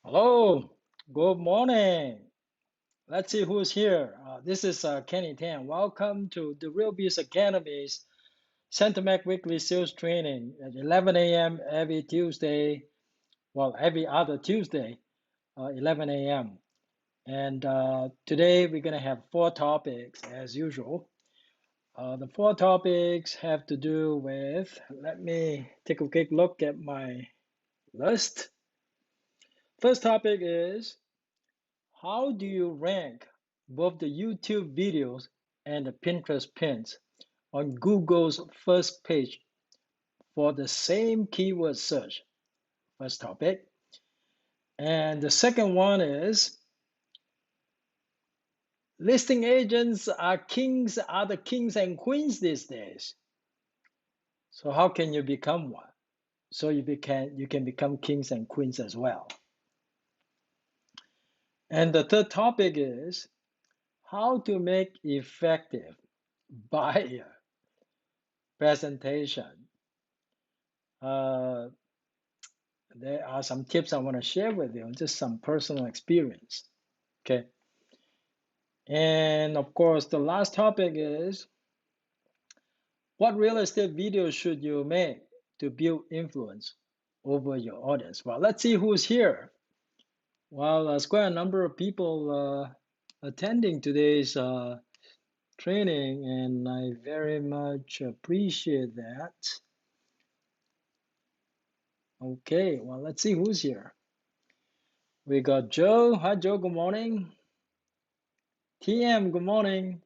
Hello, good morning. Let's see who's here. This is Kenny Tan. Welcome to the Real Biz Academy's Centermac Weekly Sales Training at 11 a.m. every Tuesday. Well, every other Tuesday, 11 a.m. And today we're going to have four topics as usual. The four topics have to do with, let me take a quick look at my list. First topic is, how do you rank both the YouTube videos and the Pinterest pins on Google's first page for the same keyword search? First topic. And the second one is, listing agents are the kings and queens these days. So how can you become one? So you can become kings and queens as well. And the third topic is, how to make effective buyer presentation. Uh, there are some tips I want to share with you, just some personal experience. Okay. And of course, the last topic is, what real estate videos should you make to build influence over your audience? Well, let's see who's here. Well, there's quite a number of people attending today's training, and I very much appreciate that. Okay, well, let's see who's here. We got Joe. Hi, Joe. Good morning. TM, good morning.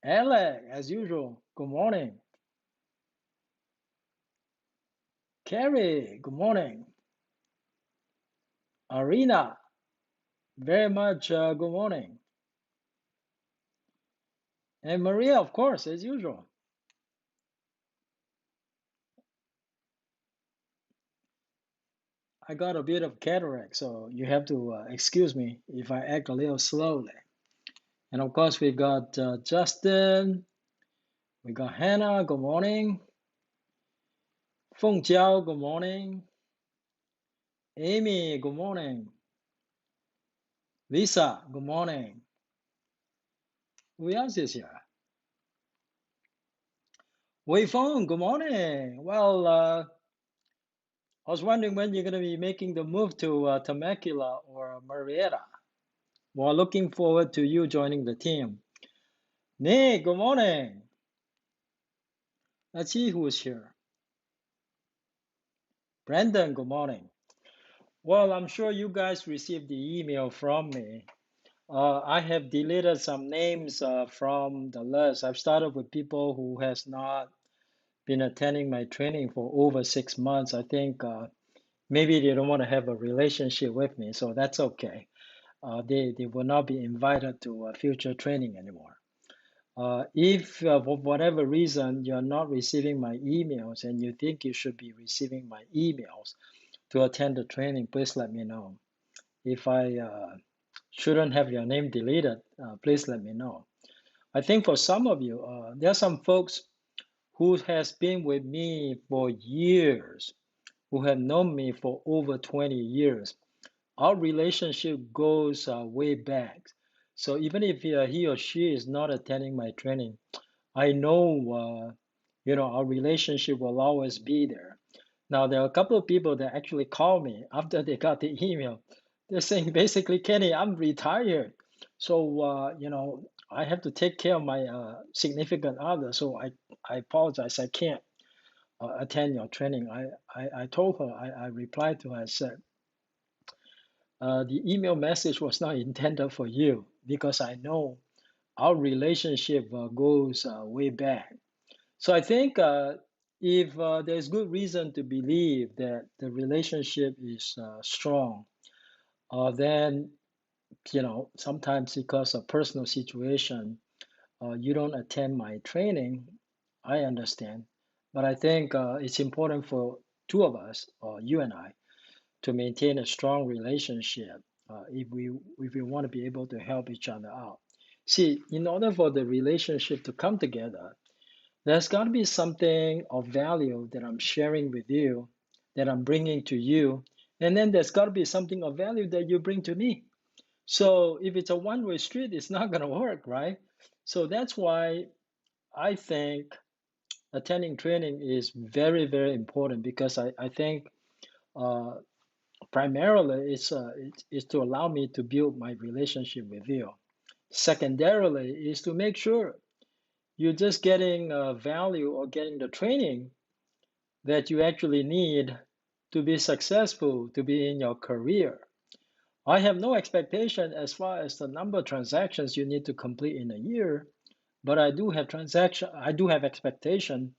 Alec, as usual, good morning. Carrie, good morning. Arena, very much good morning. And Maria, of course, as usual. I got a bit of cataract, so you have to excuse me if I act a little slowly. And of course, we got Justin, we got Hannah, good morning. Feng Jiao, good morning. Amy, good morning. Lisa, good morning. Who else is here? Wei Feng, good morning. Well, I was wondering when you're going to be making the move to Temecula or Marietta. Well, looking forward to you joining the team. Nick, good morning. Let's see who's here. Brandon, good morning. Well, I'm sure you guys received the email from me. I have deleted some names from the list. I've started with people who has not been attending my training for over 6 months. I think maybe they don't want to have a relationship with me, so that's okay. They will not be invited to future training anymore. If for whatever reason you're not receiving my emails and you think you should be receiving my emails to attend the training, please let me know. If I shouldn't have your name deleted, please let me know. I think for some of you, there are some folks who has been with me for years, who have known me for over 20 years. Our relationship goes way back. So even if he or she is not attending my training, I know, our relationship will always be there. Now, there are a couple of people that actually call me after they got the email. They're saying basically, Kenny, I'm retired. So, I have to take care of my significant other. So I apologize. I can't attend your training. I told her, I replied to her, I said, the email message was not intended for you because I know our relationship goes way back. So I think if there's good reason to believe that the relationship is strong, then sometimes because of personal situation, you don't attend my training. I understand, but I think it's important for two of us, or you and I, to maintain a strong relationship if we want to be able to help each other out. See, in order for the relationship to come together, there's got to be something of value that I'm sharing with you, that I'm bringing to you, And then there's got to be something of value that you bring to me. So if it's a one-way street, it's not going to work, right? So that's why I think attending training is very, very important because I think uh, primarily it's to allow me to build my relationship with you. Secondarily is to make sure you're just getting value or getting the training that you actually need to be successful, to be in your career. I have no expectation as far as the number of transactions you need to complete in a year, but I do have expectation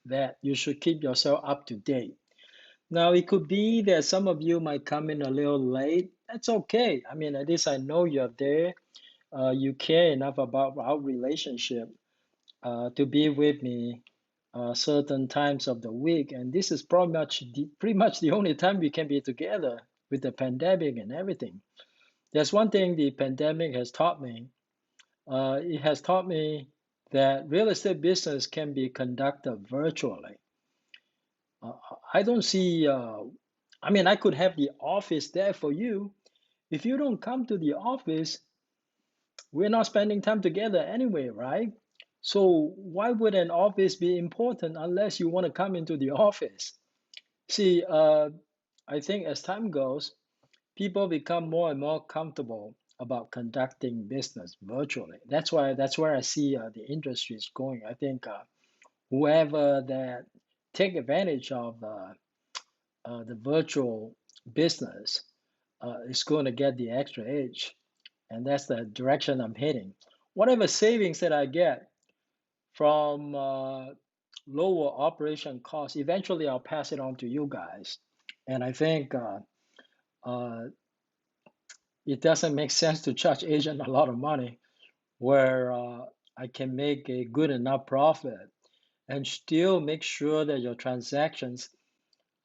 that you should keep yourself up to date. Now, it could be that some of you might come in a little late. That's okay. I mean, at least I know you're there. You care enough about our relationship to be with me certain times of the week, and this is pretty much the only time we can be together with the pandemic and everything. There's one thing the pandemic has taught me. It has taught me that real estate business can be conducted virtually. Uh, I don't see. I mean, I could have the office there for you. If you don't come to the office, we're not spending time together anyway, right? So why would an office be important unless you want to come into the office? See, I think as time goes, people become more and more comfortable about conducting business virtually. That's where I see the industry is going. I think whoever that take advantage of the virtual business is going to get the extra edge, and that's the direction I'm heading. Whatever savings that I get from lower operation costs, eventually I'll pass it on to you guys. And I think uh, it doesn't make sense to charge agent a lot of money where I can make a good enough profit and still make sure that your transactions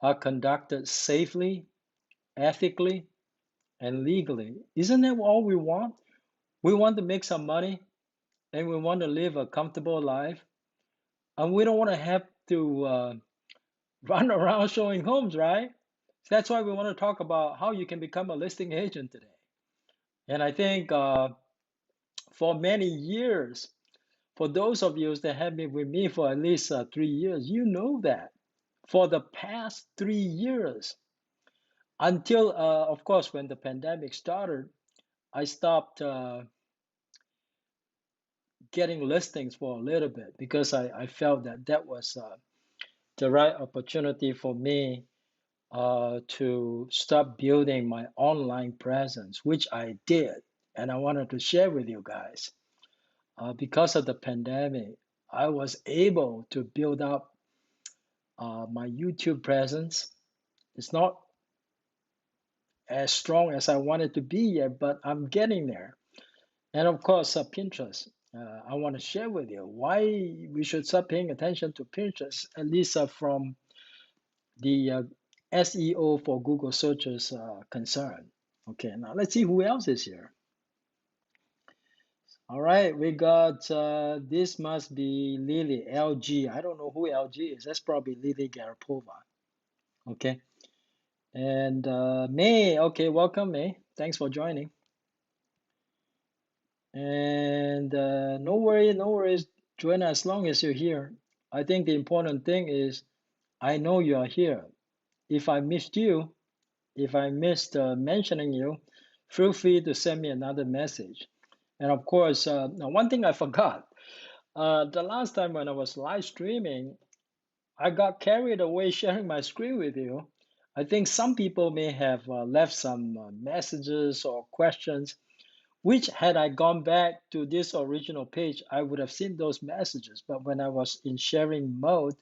are conducted safely, ethically, and legally. Isn't that all we want? We want to make some money and we want to live a comfortable life, and we don't want to have to run around showing homes, right? That's why we want to talk about how you can become a listing agent today. And I think for many years, for those of you that have been with me for at least 3 years, you know that for the past 3 years, until of course when the pandemic started, I stopped getting listings for a little bit because I felt that that was the right opportunity for me to start building my online presence, which I did. And I wanted to share with you guys. Because of the pandemic, I was able to build up my YouTube presence. It's not as strong as I want it to be yet, but I'm getting there. And of course, Pinterest. I want to share with you why we should start paying attention to Pinterest, at least from the SEO for Google searches concern. Okay, now let's see who else is here. All right, we got this must be Lily, LG. I don't know who LG is. That's probably Lily Garapova. Okay, and May. Okay, welcome, May. Thanks for joining. And no worries, no worries, Joanna, as long as you're here. I think the important thing is I know you are here. If I missed you, if I missed mentioning you, feel free to send me another message. And of course, now one thing I forgot. The last time when I was live streaming, I got carried away sharing my screen with you. I think some people may have left some messages or questions, which had I gone back to this original page, I would have seen those messages. But when I was in sharing mode,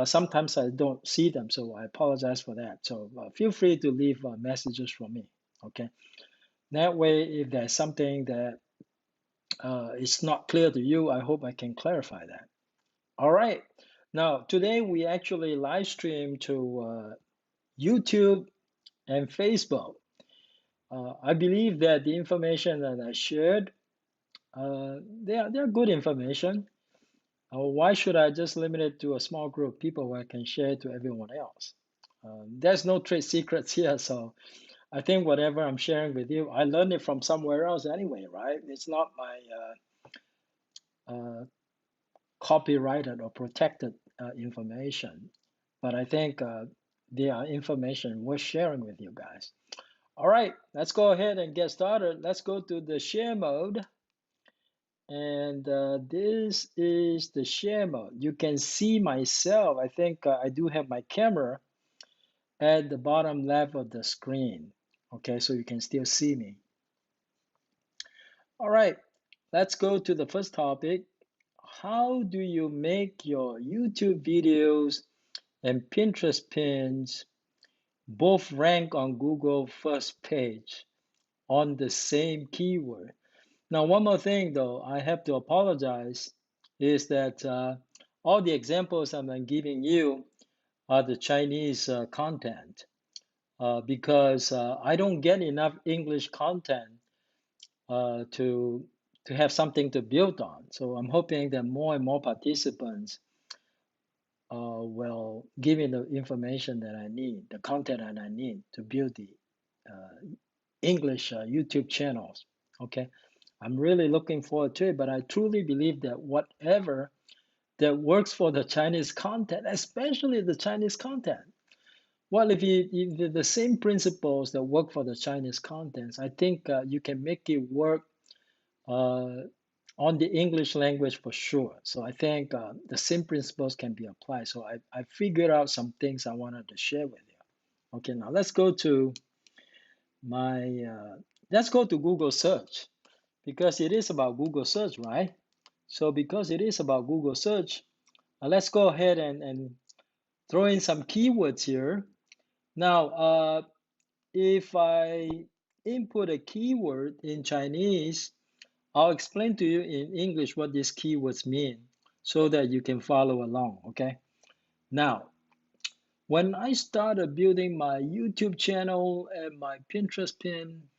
sometimes I don't see them, so I apologize for that. So feel free to leave messages for me, okay? That way, if there's something that is not clear to you, I hope I can clarify that. All right. Now, today we actually live stream to YouTube and Facebook. I believe that the information that I shared, they're good information. Why should I just limit it to a small group of people where I can share it to everyone else? There's no trade secrets here, so I think whatever I'm sharing with you, I learned it from somewhere else anyway, right? It's not my copyrighted or protected information, but I think they are information worth sharing with you guys. All right, let's go ahead and get started. Let's go to the share mode. And this is the share mode. You can see myself. I think I do have my camera at the bottom left of the screen. Okay, so you can still see me. All right, let's go to the first topic. How do you make your YouTube videos and Pinterest pins both rank on Google first page on the same keyword? Now, one more thing though, I have to apologize, is that all the examples I'm giving you are the Chinese content because I don't get enough English content to have something to build on. So I'm hoping that more and more participants will give me the information that I need, the content that I need to build the English YouTube channels. Okay, I'm really looking forward to it, but I truly believe that whatever that works for the Chinese content, especially the Chinese content. Well, if the same principles that work for the Chinese contents, I think you can make it work uh, on the English language for sure. So I think the same principles can be applied. So I figured out some things I wanted to share with you. Okay, now my let's go to Google search because it is about Google search, right? So because it is about Google search, let's go ahead and throw in some keywords here. Now, if I input a keyword in Chinese, I'll explain to you in English what these keywords mean so that you can follow along, okay? Now, when I started building my YouTube channel and my Pinterest pin,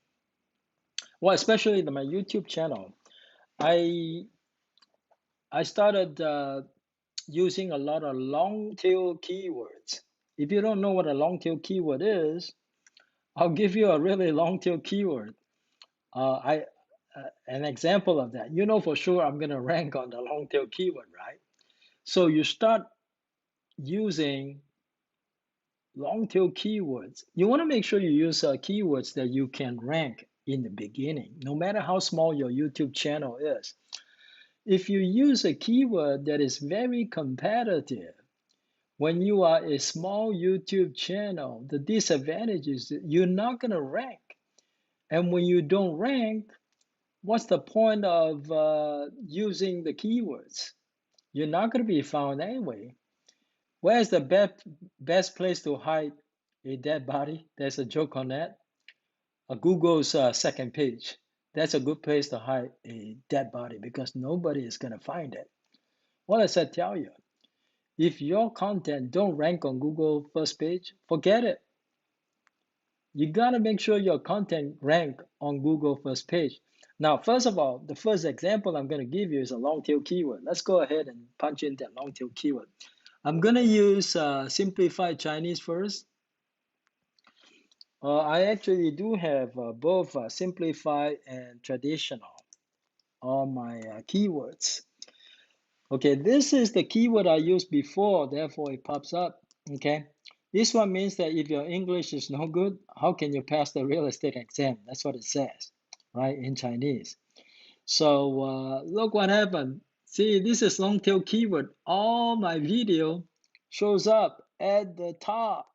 well, especially my YouTube channel, I I started using a lot of long tail keywords. If you don't know what a long tail keyword is, I'll give you a really long tail keyword. I An example of that. You know for sure I'm going to rank on the long tail keyword, right? So you start using long tail keywords. You want to make sure you use keywords that you can rank in the beginning, no matter how small your YouTube channel is. If you use a keyword that is very competitive, when you are a small YouTube channel, the disadvantage is that you're not going to rank. And when you don't rank, what's the point of using the keywords? You're not going to be found anyway. Where's the best place to hide a dead body? There's a joke on that. Google's second page. That's a good place to hide a dead body because nobody is going to find it. What does that tell you? If your content don't rank on Google first page, forget it. You got to make sure your content rank on Google first page. Now, first of all, the first example I'm going to give you is a long tail keyword. Let's go ahead and punch in that long tail keyword. I'm going to use simplified Chinese first. I actually do have both simplified and traditional on my keywords. Okay, this is the keyword I used before, therefore it pops up. Okay, this one means that if your English is no good, how can you pass the real estate exam? That's what it says, right, in Chinese. So look what happened. See, this is long tail keyword. All my video shows up at the top.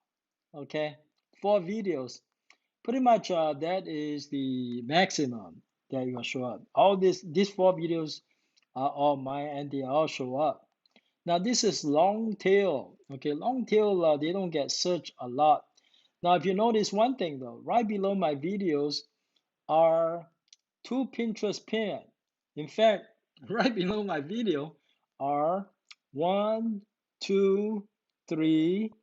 Okay, 4 videos. Pretty much that is the maximum that you will show up. All these 4 videos are all mine and they all show up. Now this is long tail. Okay, long tail, they don't get searched a lot. Now if you notice one thing though, right below my videos are 2 Pinterest pins. In fact, right below my video are one, two, three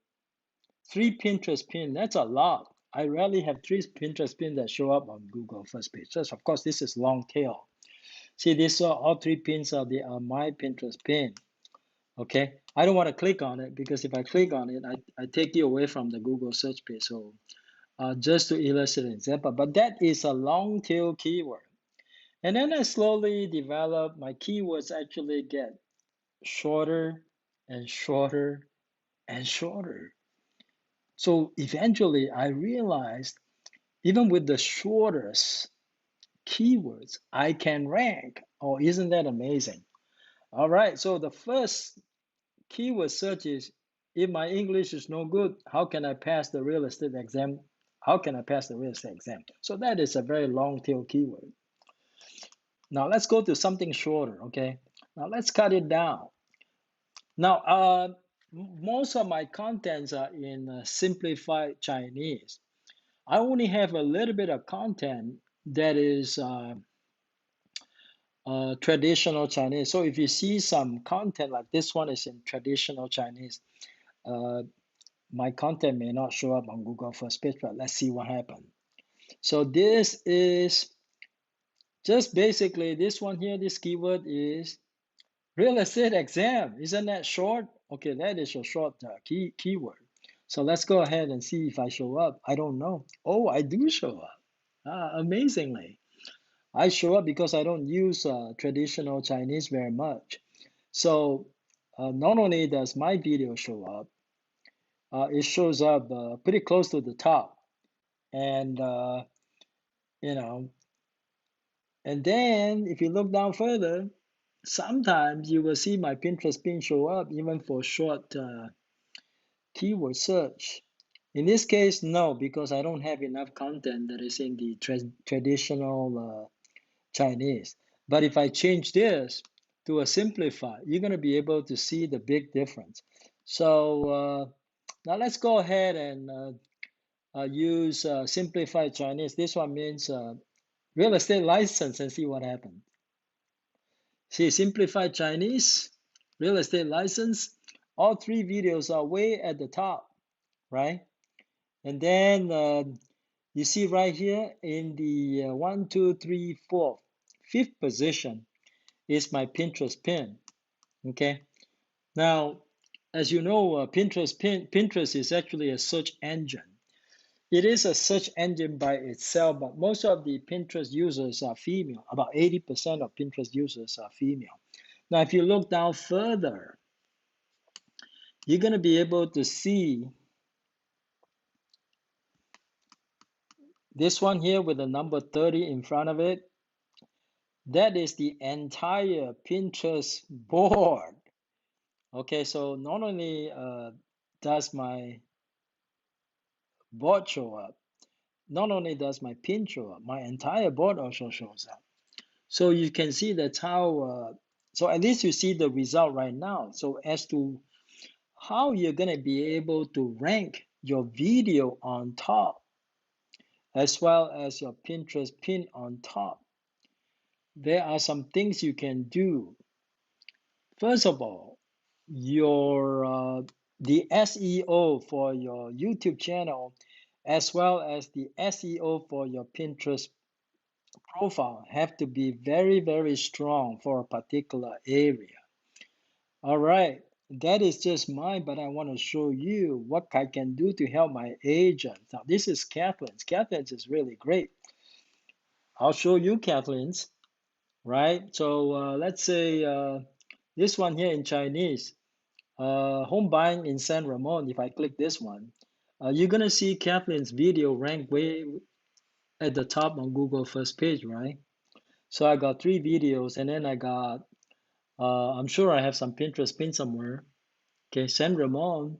Pinterest pins. That's a lot. I rarely have 3 Pinterest pins that show up on Google first page. So of course, this is long tail. See, these are all 3 pins are my Pinterest pin. Okay, I don't want to click on it because if I click on it, I take you away from the Google search page. So just to illustrate an example, but that is a long tail keyword. And then I slowly develop my keywords actually get shorter and shorter and shorter. So eventually I realized even with the shortest keywords, I can rank. Oh, isn't that amazing? All right, so the first keyword search is if my English is no good, how can I pass the real estate exam? How can I pass the real estate exam? So that is a very long tail keyword. Now let's go to something shorter, okay? Now let's cut it down. Now, most of my contents are in simplified Chinese. I only have a little bit of content that is traditional Chinese. So if you see some content like this one is in traditional Chinese, uh, my content may not show up on Google first page, but let's see what happens. So this is just basically this one here, this keyword is real estate exam. Isn't that short? Okay, that is a short keyword. So let's go ahead and see if I show up. I don't know. Oh, I do show up. Amazingly. I show up because I don't use traditional Chinese very much. So not only does my video show up, it shows up pretty close to the top. And, you know, and then if you look down further, sometimes you will see my Pinterest pin show up even for short keyword search. In this case, no, because I don't have enough content that is in the traditional Chinese. But if I change this to a simplify, you're going to be able to see the big difference. So now let's go ahead and use simplified Chinese. This one means real estate license and see what happens. See, simplified Chinese, real estate license. All three videos are way at the top, right? And then you see right here in the 1, 2, 3, 4, fifth position is my Pinterest pin. Okay. Now, as you know, Pinterest is actually a search engine. It is a search engine by itself, but most of the Pinterest users are female. About 80% of Pinterest users are female. Now, if you look down further, you're going to be able to see this one here with the number 30 in front of it. That is the entire Pinterest board. Okay, so not only does my board show up, not only does my pin show up, my entire board also shows up. So you can see that's how, so at least you see the result right now. So as to how you're going to be able to rank your video on top, as well as your Pinterest pin on top, there are some things you can do. First of all, your the SEO for your YouTube channel, as well as the SEO for your Pinterest profile, have to be very, very strong for a particular area. All right, that is just mine, but I want to show you what I can do to help my agents. Now, this is Kathleen's. Kathleen's is really great. I'll show you Kathleen's, right? So let's say this one here in Chinese. Home buying in San Ramon, if I click this one, you're gonna see Kathleen's video rank way at the top on Google first page, right? So I got three videos and then I got, I'm sure I have some Pinterest pin somewhere. Okay, San Ramon.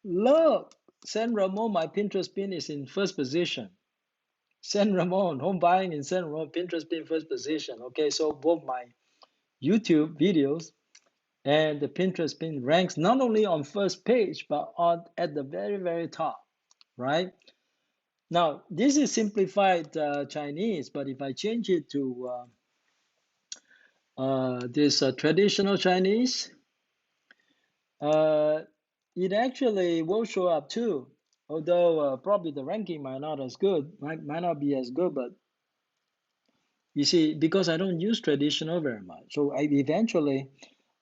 Look, San Ramon, my Pinterest pin is in first position. San Ramon, home buying in San Ramon, Pinterest pin first position. Okay, so both my YouTube videos and the Pinterest pin ranks not only on first page, but on at the very, very top, right? Now, this is simplified Chinese, but if I change it to this traditional Chinese, uh, it actually will show up too. Although probably the ranking might not as good, might not be as good, but you see, because I don't use traditional very much, so I eventually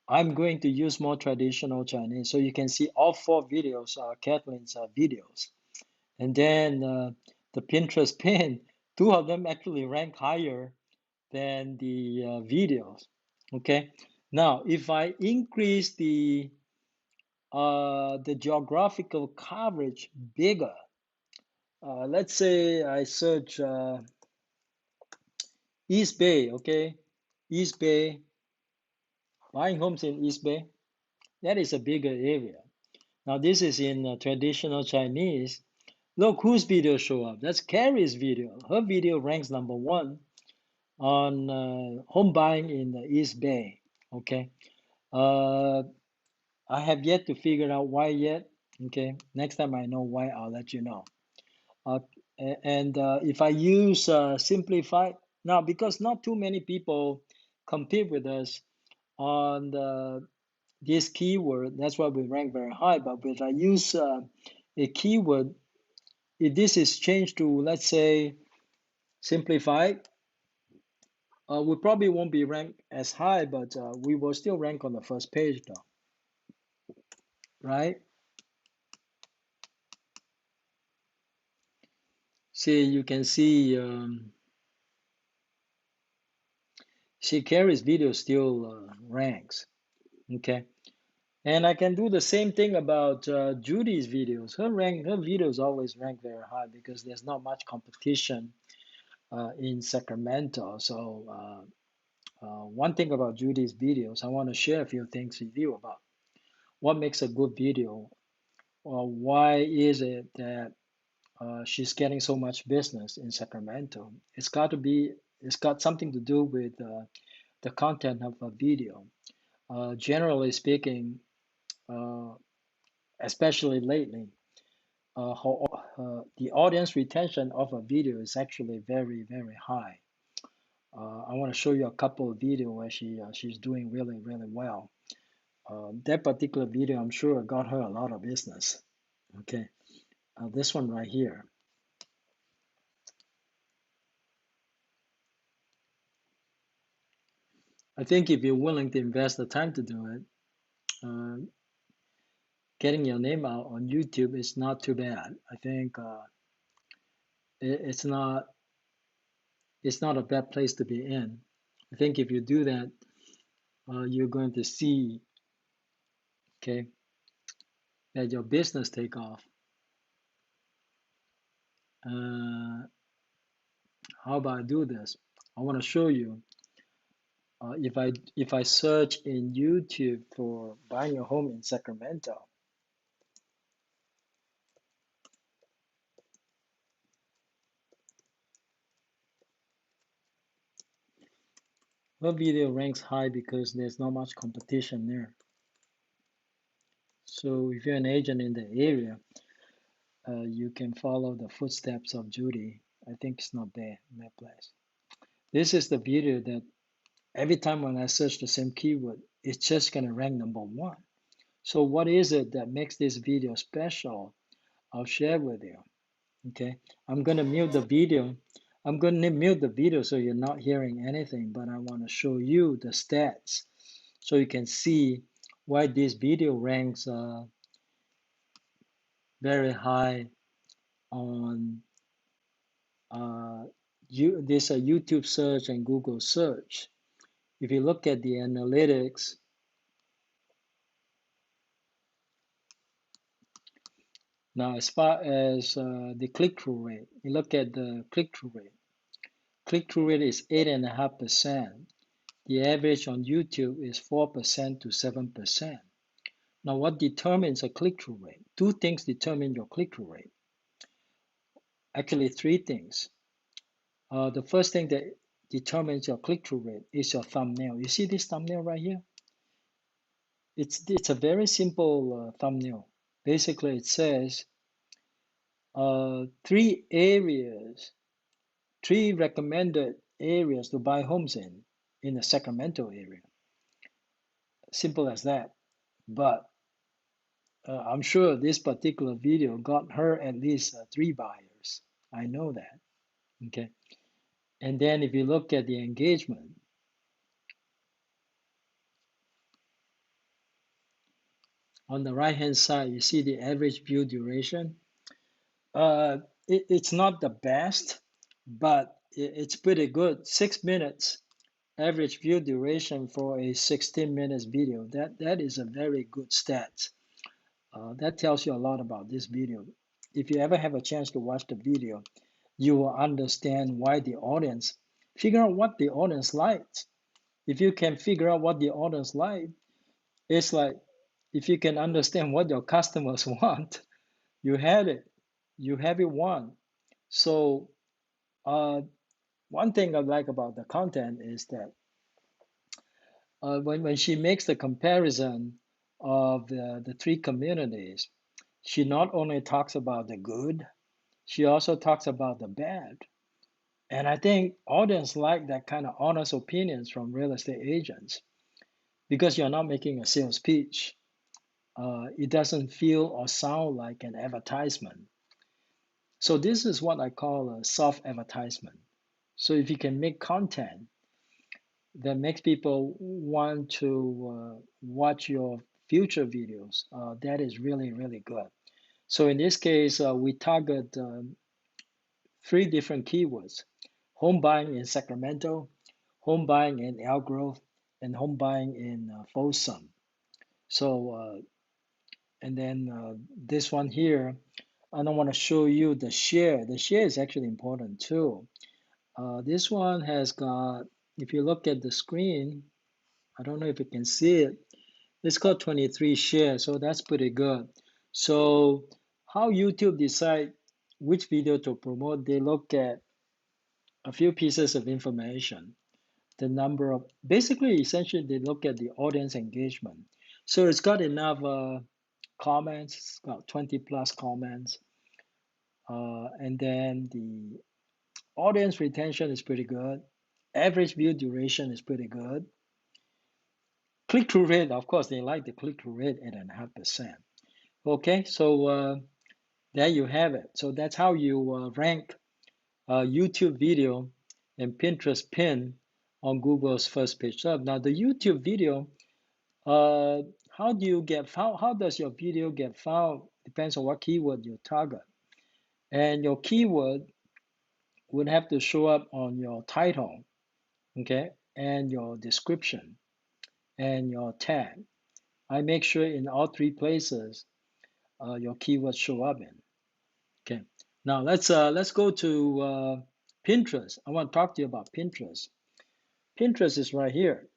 I'm going to use more traditional Chinese. So you can see all four videos are Kathleen's videos. And then the Pinterest pin, two of them actually rank higher than the videos. Okay. Now, if I increase the geographical coverage bigger, let's say I search East Bay, okay? East Bay, buying homes in East Bay, that is a bigger area. Now, this is in traditional Chinese. Look whose video show up. That's Carrie's video. Her video ranks number one on home buying in the East Bay. Okay. Uh, I have yet to figure out why yet. Okay. Next time I know why, I'll let you know. Uh, and if I use simplified, now because not too many people compete with us on this keyword, that's why we rank very high. But if I use a keyword, if this is changed to, let's say, simplified, we probably won't be ranked as high, but we will still rank on the first page though, right? See, you can see Carrie's video still ranks, okay? And I can do the same thing about Judy's videos. Her videos always rank very high because there's not much competition in Sacramento. So one thing about Judy's videos, I want to share a few things with you about what makes a good video, or why is it that she's getting so much business in Sacramento. It's got something to do with the content of a video. Generally speaking, uh, especially lately, the audience retention of a video is actually very, very high. I want to show you a couple of videos where she's doing really, really well. That particular video, I'm sure, got her a lot of business. Okay, this one right here. I think if you're willing to invest the time to do it, uh, getting your name out on YouTube is not too bad. I think it's not a bad place to be in. I think if you do that, you're going to see, okay, that your business take off. Uh, how about I do this? I want to show you. If I search in YouTube for buying a home in Sacramento, her video ranks high because there's not much competition there. So if you're an agent in the area, you can follow the footsteps of Judy. I think it's not there in that place. This is the video that every time when I search the same keyword, it's just going to rank number one. So what is it that makes this video special? I'll share with you. Okay, I'm going to mute the video. I'm going to mute the video so you're not hearing anything, but I want to show you the stats so you can see why this video ranks very high on this YouTube search and Google search. If you look at the analytics, now as far as the click-through rate, you look at the click-through rate. Click-through rate is 8.5%. The average on YouTube is 4% to 7%. Now, what determines a click-through rate? Two things determine your click-through rate. Actually, three things. The first thing that determines your click-through rate is your thumbnail. You see this thumbnail right here? It's a very simple thumbnail. Basically, it says three recommended areas to buy homes in the Sacramento area. Simple as that. But I'm sure this particular video got her at least three buyers. I know that. Okay. And then if you look at the engagement, On the right hand side, you see the average view duration. Uh, it's not the best, but it's pretty good. 6 minutes average view duration for a 16 minutes video. That is a very good stat. That tells you a lot about this video. If you ever have a chance to watch the video, you will understand why the audience, figure out what the audience likes. If you can figure out what the audience like, it's like if you can understand what your customers want, you had it. You have it won. So uh, one thing I like about the content is that when she makes the comparison of the three communities, she not only talks about the good, she also talks about the bad. And I think audience like that kind of honest opinions from real estate agents because you're not making a sales pitch. It doesn't feel or sound like an advertisement. So this is what I call a soft advertisement. So if you can make content that makes people want to watch your future videos, that is really, really good. So in this case, we target three different keywords: home buying in Sacramento, home buying in Elk Grove, and home buying in Folsom. So, and then this one here, I don't want to show you the share. The share is actually important too. This one has got, if you look at the screen, I don't know if you can see it, it's got 23 shares, so that's pretty good. So how YouTube decide which video to promote, they look at a few pieces of information. The number of, basically, essentially, they look at the audience engagement. So it's got enough comments, it's got 20 plus comments. And then the audience retention is pretty good. Average view duration is pretty good. Click-through rate, of course, they like the click-through rate at 8.5%. Okay, so there you have it. So that's how you rank YouTube video and Pinterest pin on Google's first page up. Now the YouTube video, how do you get found? How does your video get found? Depends on what keyword you target. And your keyword would have to show up on your title, okay, and your description and your tag. I make sure in all three places your keywords show up in. Okay. Now let's go to Pinterest. I want to talk to you about Pinterest. Pinterest is right here.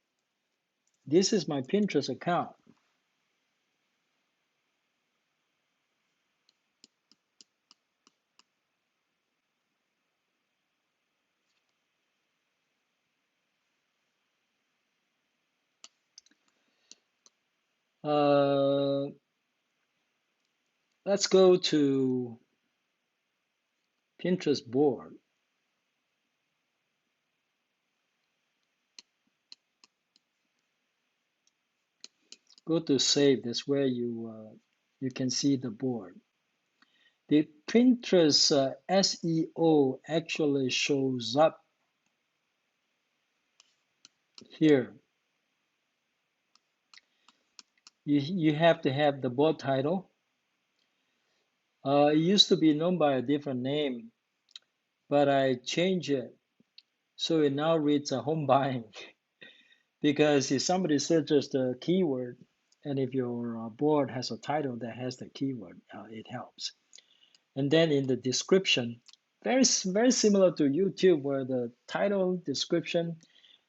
This is my Pinterest account. Uh, let's go to Pinterest board. Go to save. That's where you can see the board. The Pinterest SEO actually shows up here. You have to have the board title. It used to be known by a different name, but I changed it. So it now reads a home buying because if somebody searches the keyword and if your board has a title that has the keyword, it helps. And then in the description, very similar to YouTube where the title, description,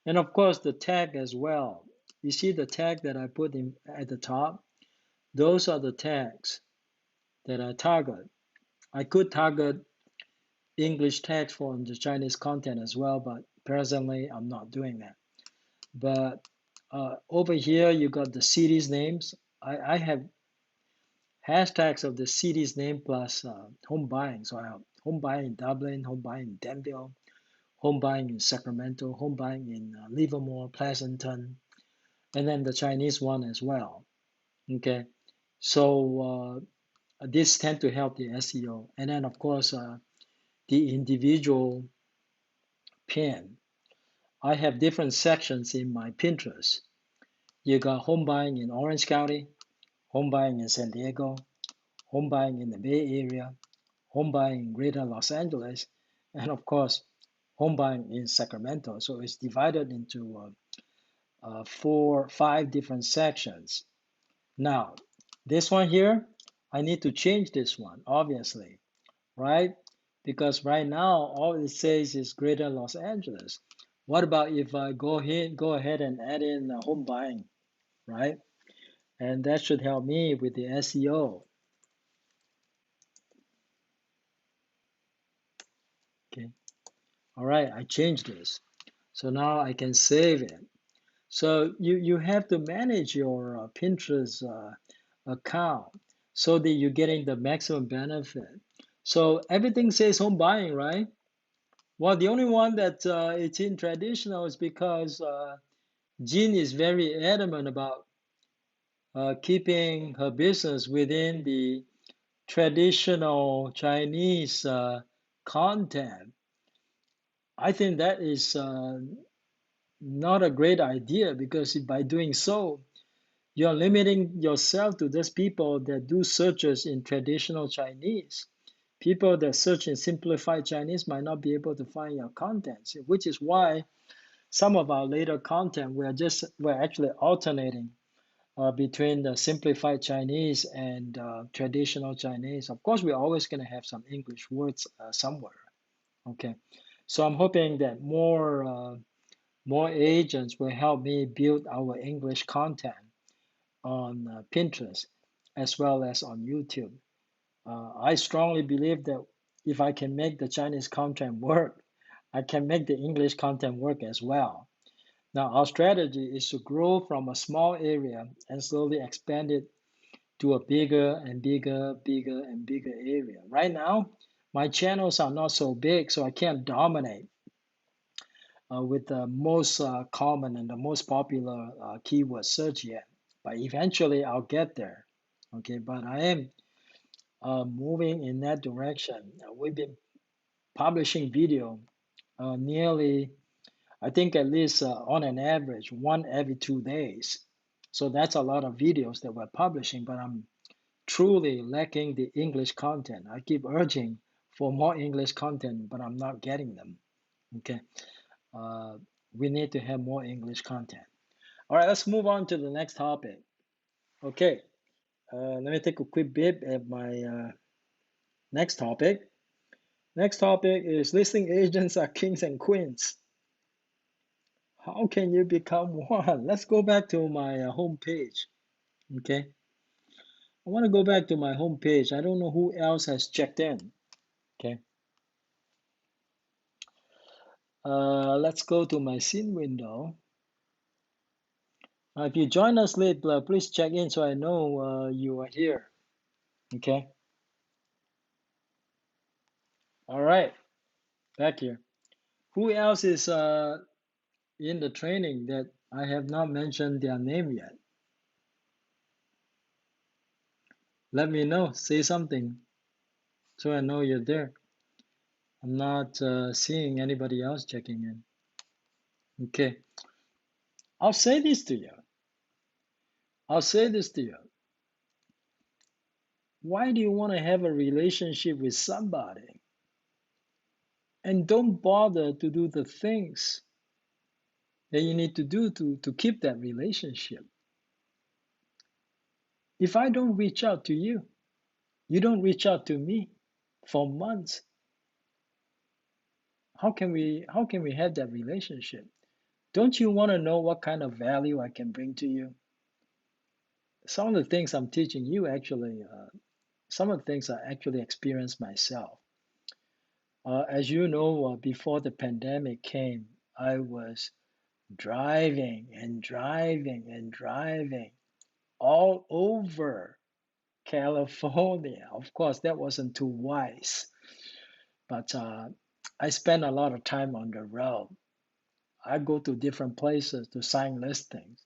and of course the tag as well. You see the tag that I put in at the top? Those are the tags that I target. I could target English tags for the Chinese content as well, but presently I'm not doing that. But over here, you got the cities names. I have hashtags of the cities name plus home buying. So I have home buying in Dublin, home buying in Danville, home buying in Sacramento, home buying in Livermore, Pleasanton, and then the Chinese one as well. Okay, so this tend to help the SEO. And then of course, the individual pin. I have different sections in my Pinterest. You got home buying in Orange County, home buying in San Diego, home buying in the Bay Area, home buying in Greater Los Angeles, and of course, home buying in Sacramento. So it's divided into 5 different sections. Now, this one here, I need to change this one, obviously, right? Because right now, all it says is Greater Los Angeles. What about if I go ahead and add in home buying, right? And that should help me with the SEO. Okay. All right, I changed this. So now I can save it. So you have to manage your Pinterest account so that you're getting the maximum benefit. So everything says home buying, right? Well, the only one that it's in traditional is because Jean is very adamant about keeping her business within the traditional Chinese content. I think that is not a great idea because by doing so, you're limiting yourself to those people that do searches in traditional Chinese. People that search in simplified Chinese might not be able to find your content, which is why some of our later content we're actually alternating between the simplified Chinese and traditional Chinese. Of course, we're always going to have some English words somewhere. Okay, so I'm hoping that more agents will help me build our English content on Pinterest as well as on YouTube. I strongly believe that if I can make the Chinese content work, I can make the English content work as well. Now, our strategy is to grow from a small area and slowly expand it to a bigger and bigger and bigger area. Right now, my channels are not so big, so I can't dominate with the most common and the most popular keyword search yet. But eventually, I'll get there. Okay, but I am moving in that direction. We've been publishing video nearly, I think at least on an average, one every 2 days. So that's a lot of videos that we're publishing, but I'm truly lacking the English content. I keep urging for more English content, but I'm not getting them. Okay. Uh, we need to have more English content. All right, let's move on to the next topic. Okay. Let me take a quick bit at my next topic. Next topic is listing agents are kings and queens. How can you become one? Let's go back to my home page. Okay. I want to go back to my home page. I don't know who else has checked in. Okay. Let's go to my scene window. If you join us late, please check in so I know you are here. Okay. All right. Back here. Who else is in the training that I have not mentioned their name yet? Let me know. Say something so I know you're there. I'm not seeing anybody else checking in. Okay. I'll say this to you. I'll say this to you. Why do you want to have a relationship with somebody and don't bother to do the things that you need to do to keep that relationship? If I don't reach out to you, you don't reach out to me for months, how can we have that relationship? Don't you want to know what kind of value I can bring to you? Some of the things I'm teaching you actually, some of the things I actually experienced myself. As you know, before the pandemic came, I was driving and driving and driving all over California. Of course, that wasn't too wise, but I spent a lot of time on the road. I go to different places to sign listings.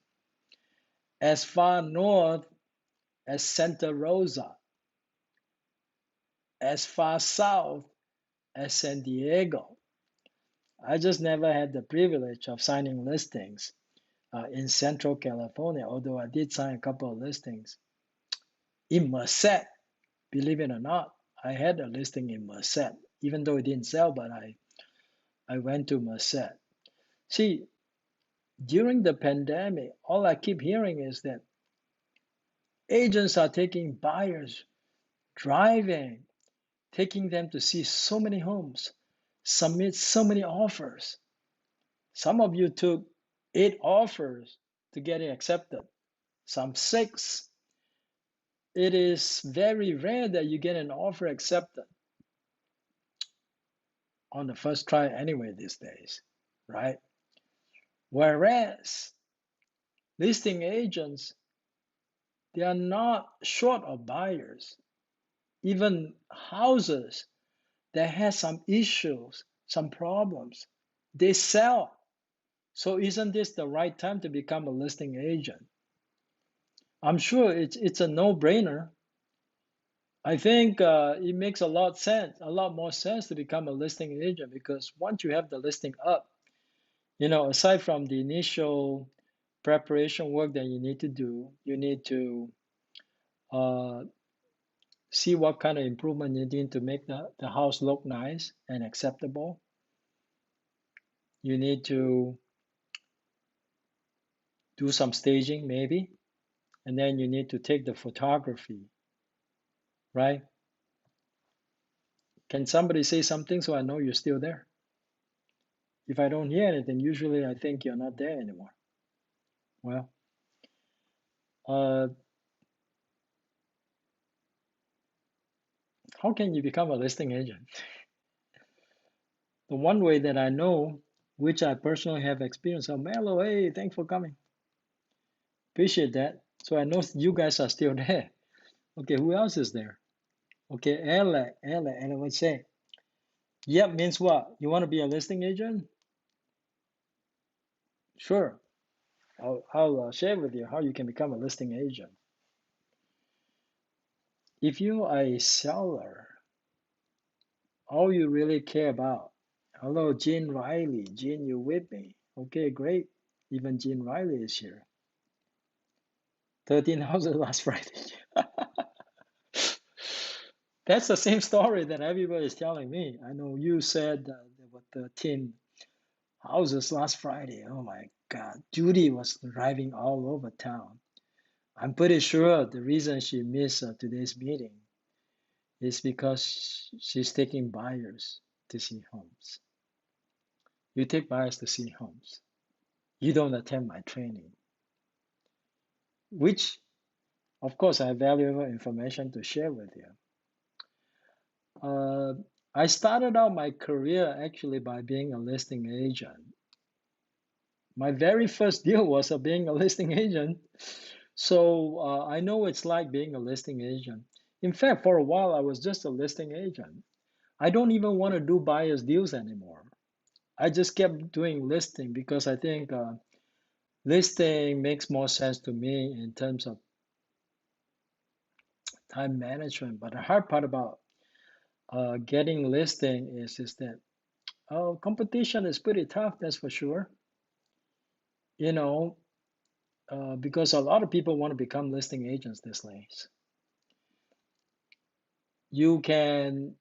As far north as Santa Rosa, as far south as San Diego. I just never had the privilege of signing listings in Central California, although I did sign a couple of listings in Merced. Believe it or not, I had a listing in Merced, even though it didn't sell, but I went to Merced. See, during the pandemic, all I keep hearing is that agents are taking buyers, driving, taking them to see so many homes, submit so many offers. Some of you took 8 offers to get it accepted, some 6. It is very rare that you get an offer accepted on the first try anyway these days, right? Whereas listing agents, they are not short of buyers. Even houses that has some issues, some problems, they sell. So isn't this the right time to become a listing agent? I'm sure it's a no-brainer. I think it makes a lot more sense to become a listing agent because once you have the listing up, aside from the initial preparation work that you need to do, you need to uh, see what kind of improvement you need to make the house look nice and acceptable. You need to do some staging maybe, and then you need to take the photography, right? Can somebody say something so I know you're still there? If I don't hear anything, usually I think you're not there anymore. Well, uh, how can you become a listing agent? The one way that I know, which I personally have experience, oh, Mello, hey, thanks for coming. Appreciate that. So I know you guys are still there. Okay, who else is there? Okay, Ella would say, yep, means what? You want to be a listing agent? Sure. I'll share with you how you can become a listing agent. If you are a seller, all you really care about. Hello, Jean Riley. Jean, you with me? Okay, great. Even Jean Riley is here. 13 houses last Friday. That's the same story that everybody is telling me. I know you said there were 13 houses last Friday. Oh my God. Judy was driving all over town. I'm pretty sure the reason she missed today's meeting is because she's taking buyers to see homes. You take buyers to see homes. You don't attend my training, which, of course, I have valuable information to share with you. Uh, I started out my career actually by being a listing agent. My very first deal was of being a listing agent. So I know what it's like being a listing agent. In fact, for a while, I was just a listing agent. I don't even want to do buyer's deals anymore. I just kept doing listing because I think listing makes more sense to me in terms of time management. But the hard part about getting listing is that competition is pretty tough, that's for sure. You know, because a lot of people want to become listing agents these days. You can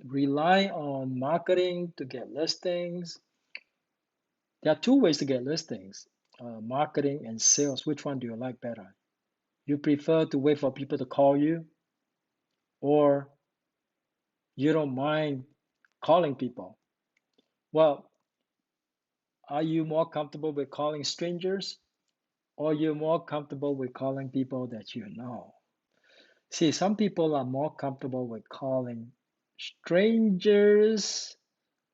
rely on marketing to get listings. There are 2 ways to get listings, marketing and sales. Which one do you like better? You prefer to wait for people to call you, or you don't mind calling people? Well, are you more comfortable with calling strangers, or you're more comfortable with calling people that you know? See, some people are more comfortable with calling strangers,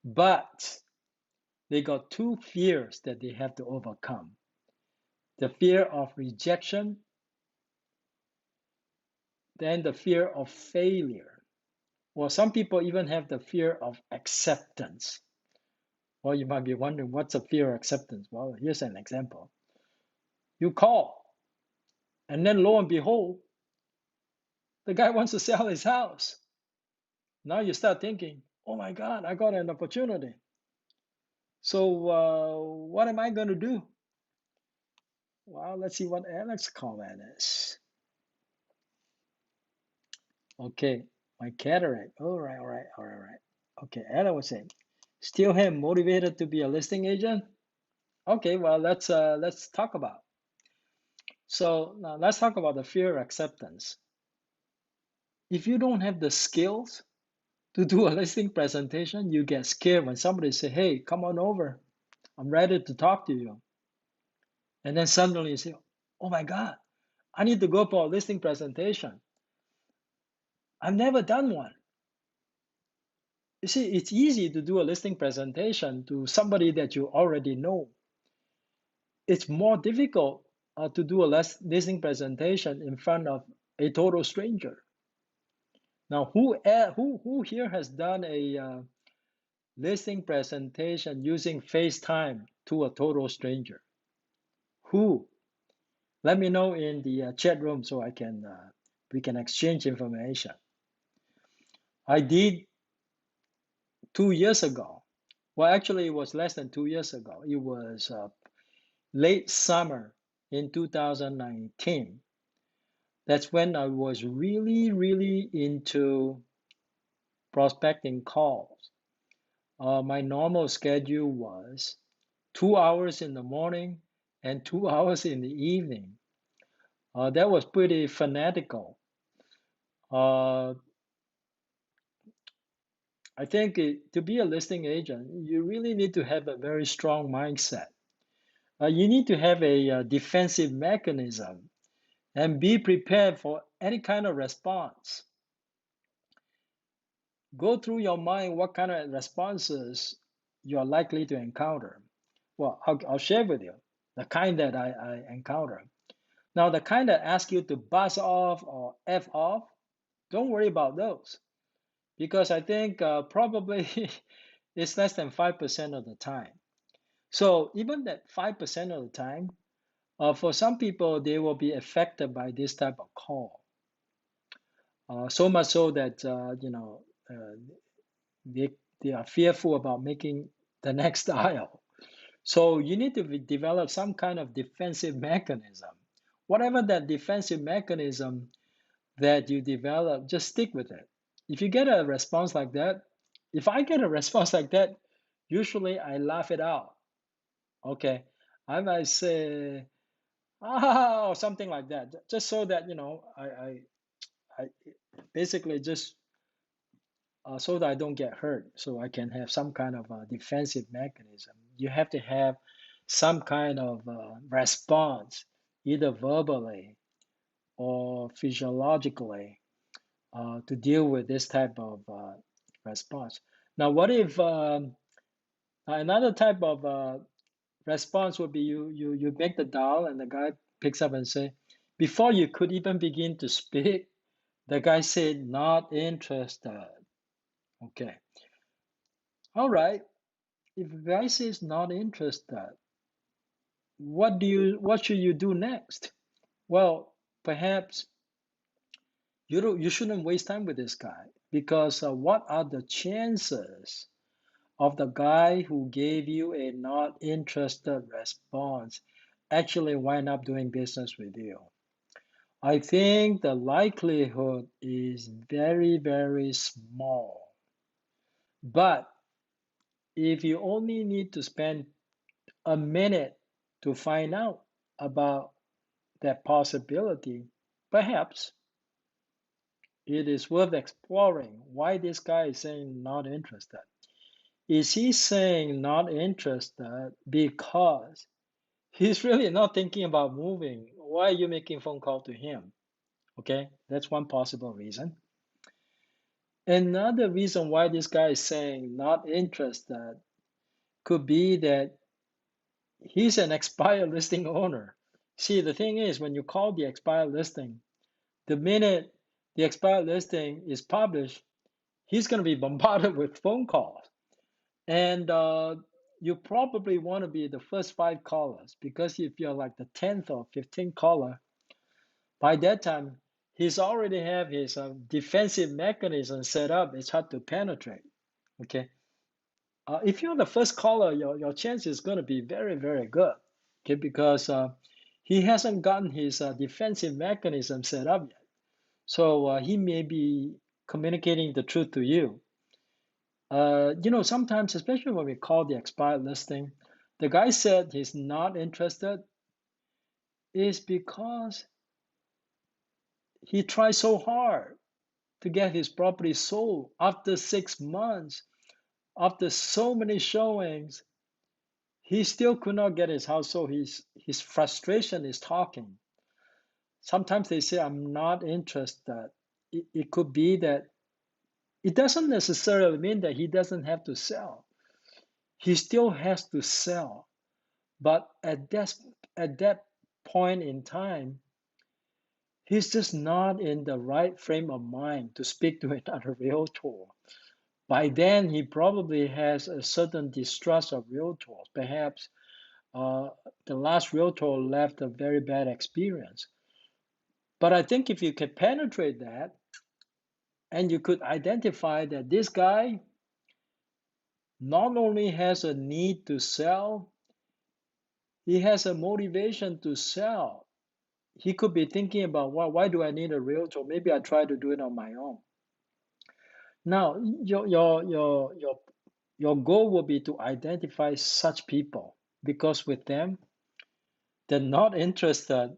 but they got 2 fears that they have to overcome: the fear of rejection, then the fear of failure. Well, some people even have the fear of acceptance. Well, you might be wondering, what's a fear of acceptance? Well, here's an example. You call, and then lo and behold, the guy wants to sell his house. Now you start thinking, oh my God, I got an opportunity. So what am I going to do? Well, let's see what Alex comment is. Okay, my cataract. All right, all right, all right, all right. Okay, Ella was saying, still am motivated to be a listing agent? Okay, well let's talk about. So now let's talk about the fear of acceptance. If you don't have the skills to do a listing presentation, you get scared when somebody say, "Hey, come on over. I'm ready to talk to you." And then suddenly you say, "Oh my God, I need to go for a listing presentation. I've never done one." You see, it's easy to do a listing presentation to somebody that you already know. It's more difficult to do a listing presentation in front of a total stranger. Now, who here has done a listing presentation using FaceTime to a total stranger? Who? Let me know in the chat room so I can we can exchange information. I did 2 years ago. Well, actually, it was less than 2 years ago. It was late summer in 2019. That's when I was really, really into prospecting calls. My normal schedule was 2 hours in the morning and 2 hours in the evening. That was pretty fanatical. Uh, I think to be a listing agent, you really need to have a very strong mindset. You need to have a defensive mechanism and be prepared for any kind of response. Go through your mind what kind of responses you're likely to encounter. Well, I'll share with you the kind that I encounter. Now, the kind that ask you to buzz off or F off, don't worry about those because I think probably it's less than 5% of the time. So even that 5% of the time, for some people, they will be affected by this type of call. So much so that they they are fearful about making the next dial. So you need to develop some kind of defensive mechanism. Whatever that defensive mechanism that you develop, just stick with it. If you get a response like that, if I get a response like that, usually I laugh it out. Okay, I might say ah or something like that, just so that I basically just so that I don't get hurt, so I can have some kind of a defensive mechanism. You have to have some kind of response, either verbally or physiologically, to deal with this type of response. Now, what if another type of response would be you make the dial and the guy picks up and say, before you could even begin to speak, the guy said, not interested. Okay. All right. If the guy says not interested, what should you do next? Well, perhaps you shouldn't waste time with this guy because what are the chances of the guy who gave you a not interested response actually wind up doing business with you? I think the likelihood is very, very small. But if you only need to spend a minute to find out about that possibility, perhaps it is worth exploring why this guy is saying not interested. Is he saying not interested because he's really not thinking about moving? Why are you making phone call to him? Okay, that's one possible reason. Another reason why this guy is saying not interested could be that he's an expired listing owner. See, the thing is, when you call the expired listing, the minute the expired listing is published, he's going to be bombarded with phone calls. And you probably want to be the first five callers because if you're like the 10th or 15th caller, by that time, he's already have his defensive mechanism set up. It's hard to penetrate. Okay. If you're the first caller, your chance is going to be very, very good. Okay. Because he hasn't gotten his defensive mechanism set up yet. So he may be communicating the truth to you. Sometimes, especially when we call the expired listing, the guy said he's not interested is because he tried so hard to get his property sold. After 6 months, after so many showings, he still could not get his house sold. His frustration is talking. Sometimes they say, I'm not interested. It could be that it doesn't necessarily mean that he doesn't have to sell. He still has to sell. But at that point in time, he's just not in the right frame of mind to speak to another realtor. By then, he probably has a certain distrust of realtors. Perhaps uh, the last realtor left a very bad experience. But I think if you can penetrate that and you could identify that this guy not only has a need to sell, he has a motivation to sell. He could be thinking about, well, why do I need a realtor? Maybe I try to do it on my own. Now, your goal will be to identify such people because with them, the not interested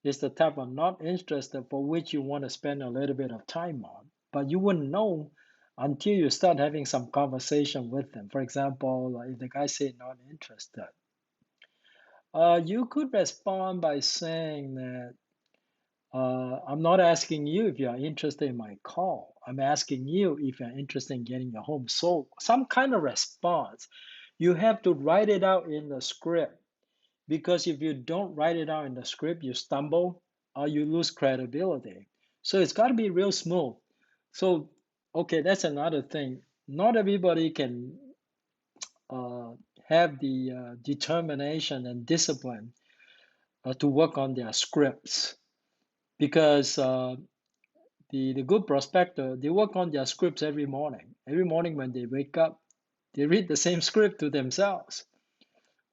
is the type of not interested for which you want to spend a little bit of time on. But you wouldn't know until you start having some conversation with them. For example, like if the guy say not interested, you could respond by saying that I'm not asking you if you are interested in my call. I'm asking you if you're interested in getting your home sold. Some kind of response. You have to write it out in the script because if you don't write it out in the script, you stumble or you lose credibility. So it's got to be real smooth. So, okay, that's another thing. Not everybody can uh, have the determination and discipline to work on their scripts because the good prospector, they work on their scripts every morning. Every morning when they wake up, they read the same script to themselves.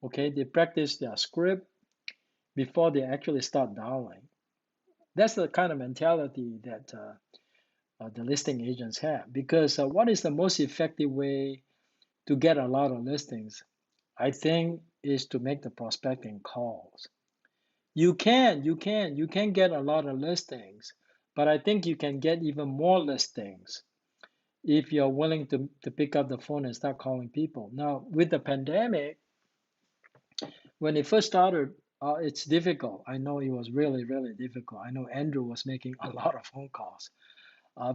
Okay, they practice their script before they actually start dialing. That's the kind of mentality that the listing agents have. Because what is the most effective way to get a lot of listings? I think is to make the prospecting calls. You can get a lot of listings, but I think you can get even more listings if you're willing to pick up the phone and start calling people. Now, with the pandemic, when it first started, it's difficult. I know it was really, really difficult. I know Andrew was making a lot of phone calls.